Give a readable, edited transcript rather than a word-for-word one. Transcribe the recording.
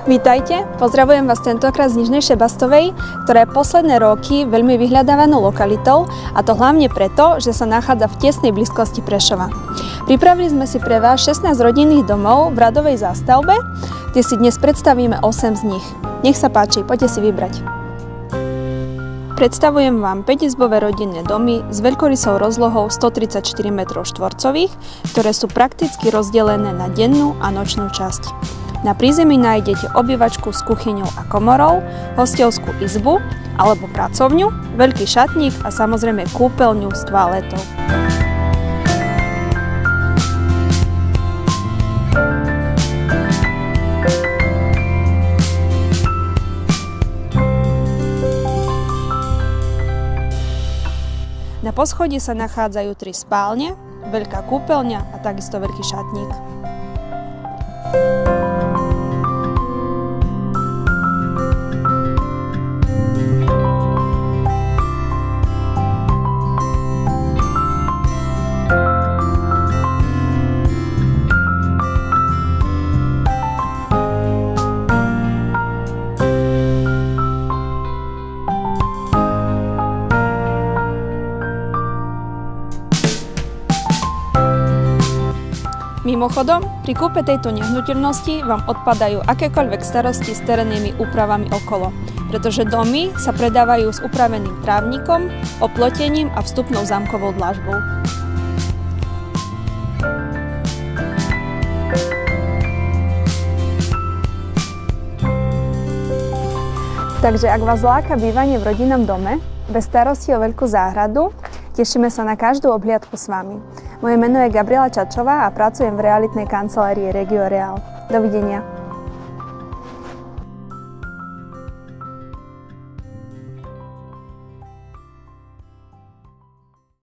Vítajte, pozdravujem vás tentokrát z Nižnej Šebastovej, ktorá je posledné roky veľmi vyhľadávanou lokalitou, a to hlavne preto, že sa nachádza v tesnej blízkosti Prešova. Pripravili sme si pre vás 16 rodinných domov v radovej zástavbe, kde si dnes predstavíme 8 z nich. Nech sa páči, poďte si vybrať. Predstavujem vám 5-izbové rodinné domy s veľkorysou rozlohou 134 m2, ktoré sú prakticky rozdelené na dennú a nočnú časť. Na prízemí nájdete obývačku s kuchyňou a komorou, hosťovskú izbu alebo pracovňu, veľký šatník a samozrejme kúpeľňu s toaletou. Na poschodí sa nachádzajú 3 spálne, veľká kúpeľňa a takisto veľký šatník. Mimochodom, pri kúpe tejto nehnuteľnosti vám odpadajú akékoľvek starosti s terénnymi úpravami okolo, pretože domy sa predávajú s upraveným trávnikom, oplotením a vstupnou zámkovou dlažbou. Takže ak vás láka bývanie v rodinnom dome, bez starosti o veľkú záhradu, tešíme sa na každú obhliadku s vami. Moje meno je Gabriela Čačová a pracujem v realitnej kancelárii Regio Real. Dovidenia.